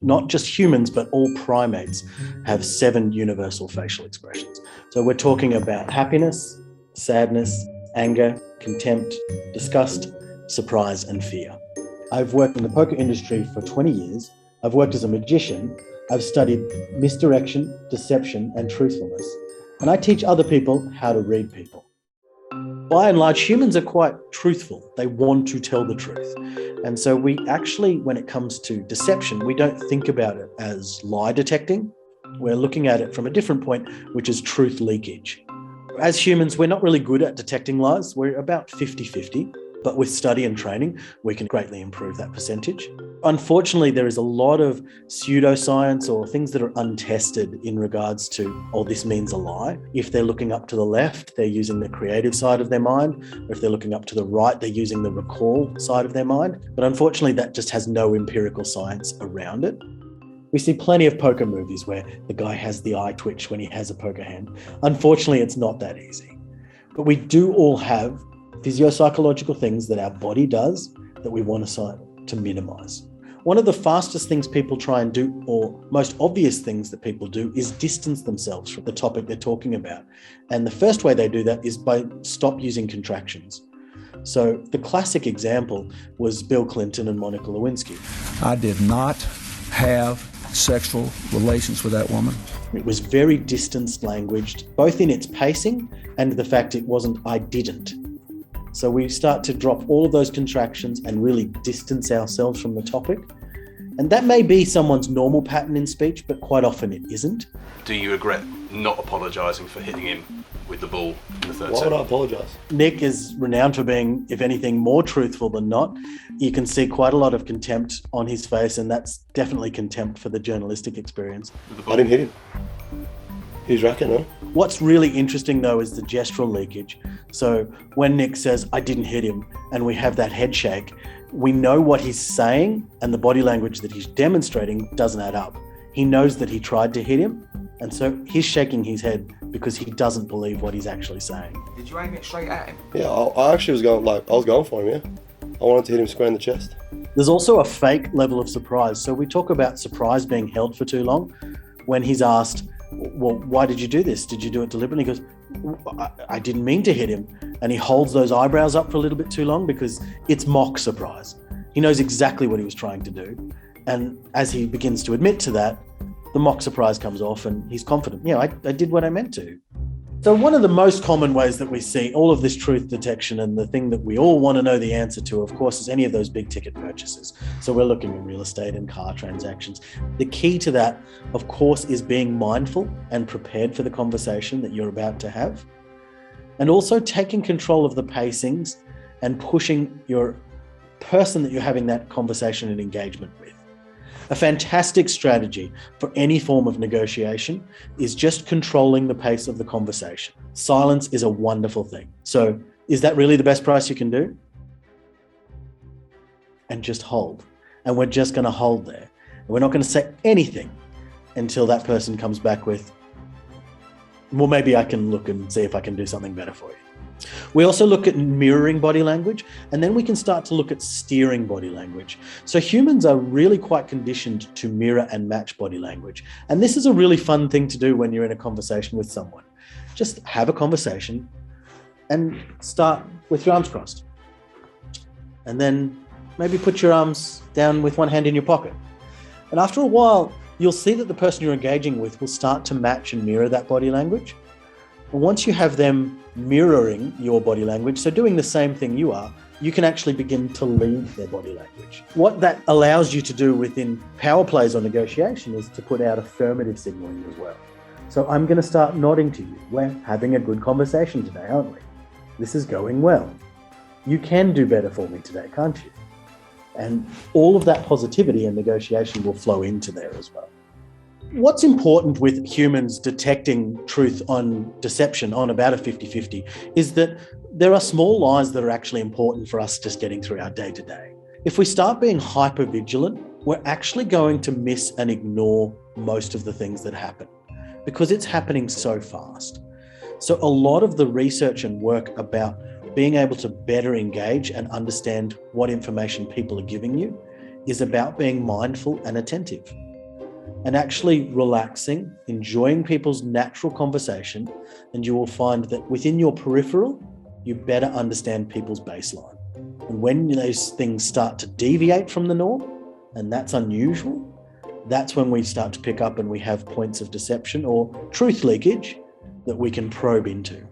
not just humans, but all primates have 7 universal facial expressions. So we're talking about happiness, sadness, anger, contempt, disgust, surprise, and fear. I've worked in the poker industry for 20 years. I've worked as a magician. I've studied misdirection, deception, and truthfulness. And I teach other people how to read people. By and large, humans are quite truthful. They want to tell the truth. And so we actually, when it comes to deception, we don't think about it as lie detecting. We're looking at it from a different point, which is truth leakage. As humans, we're not really good at detecting lies. We're about 50-50. But with study and training, we can greatly improve that percentage. Unfortunately, there is a lot of pseudoscience or things that are untested in regards to, oh, this means a lie. If they're looking up to the left, they're using the creative side of their mind. Or if they're looking up to the right, they're using the recall side of their mind. But unfortunately, that just has no empirical science around it. We see plenty of poker movies where the guy has the eye twitch when he has a poker hand. Unfortunately, it's not that easy. But we do all have physiopsychological things that our body does that we want to minimize. One of the fastest things people try and do, or most obvious things that people do, is distance themselves from the topic they're talking about. And the first way they do that is by stop using contractions. So the classic example was Bill Clinton and Monica Lewinsky. I did not have sexual relations with that woman. It was very distanced language, both in its pacing and the fact it wasn't I didn't. So we start to drop all of those contractions and really distance ourselves from the topic. And that may be someone's normal pattern in speech, but quite often it isn't. Do you regret not apologising for hitting him with the ball in the third Why set? would I apologise? Nick is renowned for being, if anything, more truthful than not. You can see quite a lot of contempt on his face, and that's definitely contempt for the journalistic experience. I didn't hit him. He's racking, huh? What's really interesting, though, is the gestural leakage. So when Nick says, I didn't hit him, and we have that head shake, we know what he's saying, and the body language that he's demonstrating doesn't add up. He knows that he tried to hit him, and so he's shaking his head because he doesn't believe what he's actually saying. Did you aim it straight at him? Yeah, I actually was going for him, yeah. I wanted to hit him square in the chest. There's also a fake level of surprise. So we talk about surprise being held for too long. When he's asked, well, why did you do this? Did you do it deliberately? He goes, I didn't mean to hit him. And he holds those eyebrows up for a little bit too long because it's mock surprise. He knows exactly what he was trying to do. And as he begins to admit to that, the mock surprise comes off and he's confident. Yeah, I did what I meant to. So one of the most common ways that we see all of this truth detection, and the thing that we all want to know the answer to, of course, is any of those big ticket purchases. So we're looking at real estate and car transactions. The key to that, of course, is being mindful and prepared for the conversation that you're about to have. And also taking control of the pacings and pushing your person that you're having that conversation and engagement with. A fantastic strategy for any form of negotiation is just controlling the pace of the conversation. Silence is a wonderful thing. So is that really the best price you can do? And just hold. And we're just going to hold there. And we're not going to say anything until that person comes back with, well, maybe I can look and see if I can do something better for you. We also look at mirroring body language, and then we can start to look at steering body language. So humans are really quite conditioned to mirror and match body language. And this is a really fun thing to do when you're in a conversation with someone. Just have a conversation and start with your arms crossed. And then maybe put your arms down with one hand in your pocket. And after a while, you'll see that the person you're engaging with will start to match and mirror that body language. And once you have them mirroring your body language, so doing the same thing you are, you can actually begin to lead their body language. What that allows you to do within power plays or negotiation is to put out affirmative signaling as well. So I'm going to start nodding to you. We're having a good conversation today, aren't we? This is going well. You can do better for me today, can't you? And all of that positivity and negotiation will flow into there as well. What's important with humans detecting truth on deception on about a 50-50 is that there are small lies that are actually important for us just getting through our day-to-day. If we start being hyper-vigilant, we're actually going to miss and ignore most of the things that happen because it's happening so fast. So a lot of the research and work about being able to better engage and understand what information people are giving you is about being mindful and attentive. and actually relaxing, enjoying people's natural conversation, and you will find that within your peripheral, you better understand people's baseline. And when those things start to deviate from the norm, and that's unusual, that's when we start to pick up and we have points of deception or truth leakage that we can probe into.